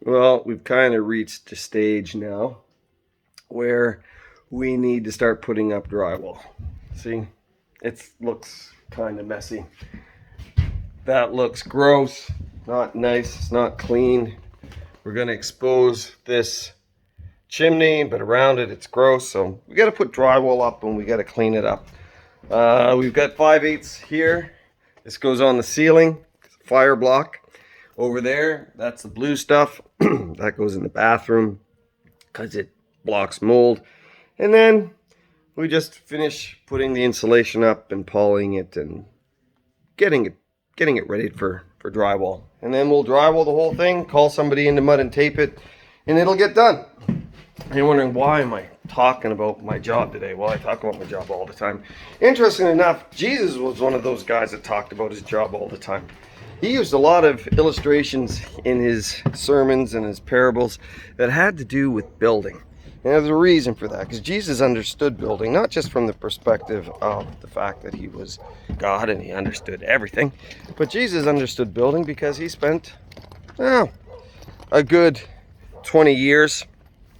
Well, we've kind of reached a stage now where we need to start putting up drywall. See, it looks kind of messy. That looks gross, not nice, it's not clean. We're going to expose this chimney, but around it it's gross, so we got to put drywall up and we got to clean it up. We've got 5/8 here. This goes on the ceiling, fire block. Over there, that's the blue stuff. That goes in the bathroom because it blocks mold. And then we just finish putting the insulation up and polying it and getting it ready for drywall. And then we'll drywall the whole thing, call somebody in to mud and tape it, and it'll get done. And you're wondering, why am I talking about my job today? Well, I talk about my job all the time. Interesting enough, Jesus was one of those guys that talked about his job all the time. He used a lot of illustrations in his sermons and his parables that had to do with building. And there's a reason for that, because Jesus understood building, not just from the perspective of the fact that he was God and he understood everything, but Jesus understood building because he spent, well, a good 20 years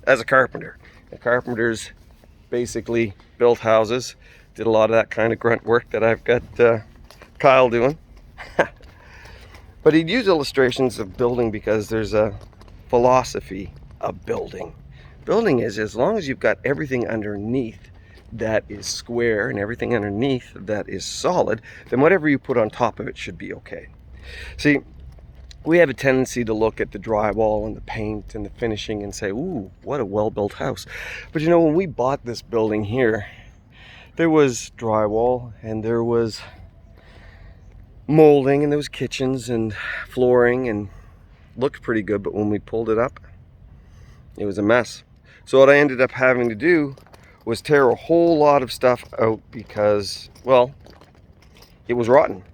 as a carpenter. The carpenters basically built houses, did a lot of that kind of grunt work that I've got Kyle doing. But he'd use illustrations of building because there's a philosophy of building. Building is, as long as you've got everything underneath that is square and everything underneath that is solid, then whatever you put on top of it should be okay. See, we have a tendency to look at the drywall and the paint and the finishing and say, ooh, what a well-built house. But you know, when we bought this building here, there was drywall and there was molding and there was kitchens and flooring and looked pretty good, but when we pulled it up, it was a mess. So what I ended up having to do was tear a whole lot of stuff out because, well, it was rotten.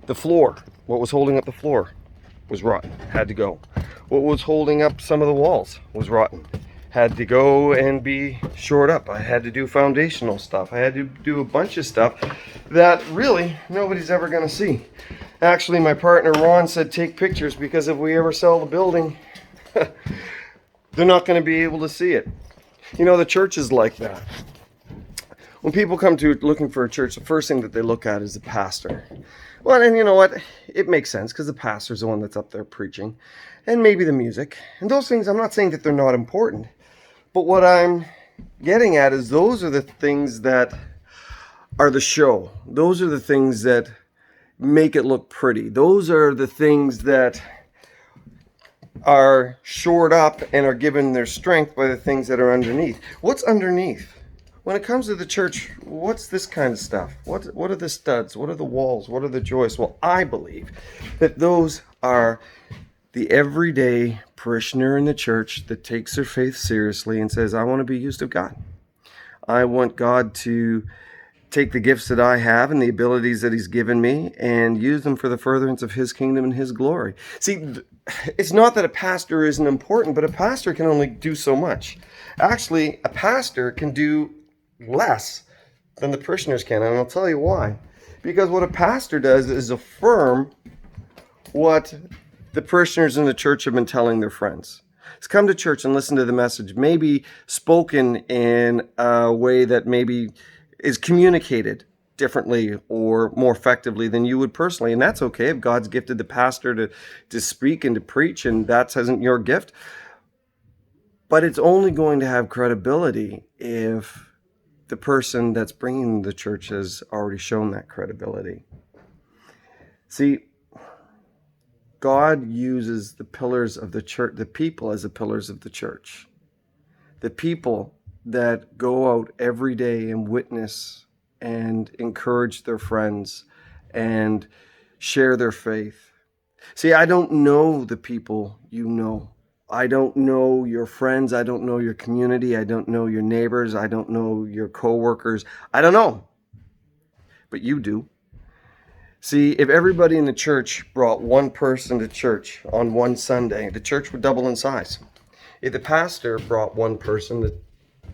The floor, what was holding up the floor, was rotten, had to go. What was holding up some of the walls was rotten, had to go and be shored up. I had to do foundational stuff. I had to do a bunch of stuff that really nobody's ever gonna see. Actually, my partner Ron said take pictures because if we ever sell the building, they're not gonna be able to see it. You know, the church is like that. When people come to looking for a church, the first thing that they look at is the pastor. Well, and you know what? It makes sense because the pastor's the one that's up there preaching. And maybe the music. And those things, I'm not saying that they're not important. But what I'm getting at is those are the things that are the show. Those are the things that make it look pretty. Those are the things that are shored up and are given their strength by the things that are underneath. What's underneath? When it comes to the church, what's this kind of stuff? What are the studs? What are the walls? What are the joists? Well, I believe that those are the everyday parishioner in the church that takes their faith seriously and says, I want to be used of God. I want God to take the gifts that I have and the abilities that he's given me and use them for the furtherance of his kingdom and his glory. See, it's not that a pastor isn't important, but a pastor can only do so much. Actually, a pastor can do less than the parishioners can, and I'll tell you why. Because what a pastor does is affirm what the parishioners in the church have been telling their friends. It's come to church and listen to the message, maybe spoken in a way that maybe is communicated differently or more effectively than you would personally. And that's okay if God's gifted the pastor to speak and to preach, and that isn't your gift. But it's only going to have credibility if the person that's bringing the church has already shown that credibility. See, God uses the pillars of the church, the people as the pillars of the church. The people that go out every day and witness and encourage their friends and share their faith. See, I don't know the people you know. I don't know your friends. I don't know your community. I don't know your neighbors. I don't know your coworkers. I don't know. But you do. See, if everybody in the church brought one person to church on one Sunday, the church would double in size. If the pastor brought one person,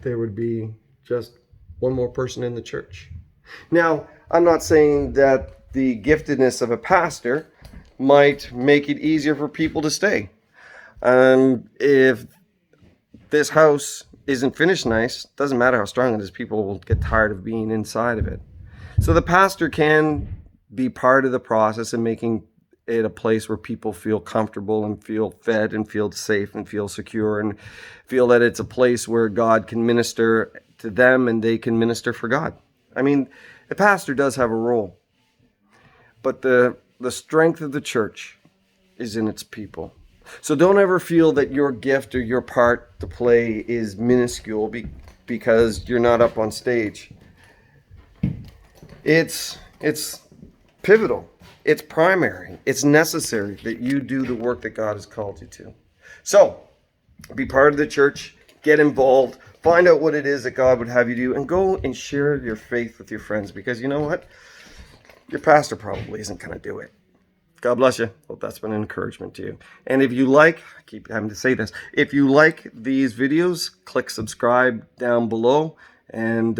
there would be just one more person in the church. Now, I'm not saying that the giftedness of a pastor might make it easier for people to stay. If this house isn't finished nice, doesn't matter how strong it is, people will get tired of being inside of it. So the pastor can be part of the process in making it a place where people feel comfortable and feel fed and feel safe and feel secure and feel that it's a place where God can minister to them and they can minister for God. I mean, the pastor does have a role, but the strength of the church is in its people. So don't ever feel that your gift or your part to play is minuscule because you're not up on stage. It's pivotal. It's primary. It's necessary that you do the work that God has called you to. So be part of the church, get involved, find out what it is that God would have you do, and go and share your faith with your friends, because you know what? Your pastor probably isn't going to do it. God bless you. Hope that's been an encouragement to you. And if you like, I keep having to say this, if you like these videos, click subscribe down below and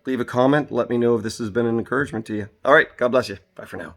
leave a comment. Let me know if this has been an encouragement to you. All right. God bless you. Bye for now.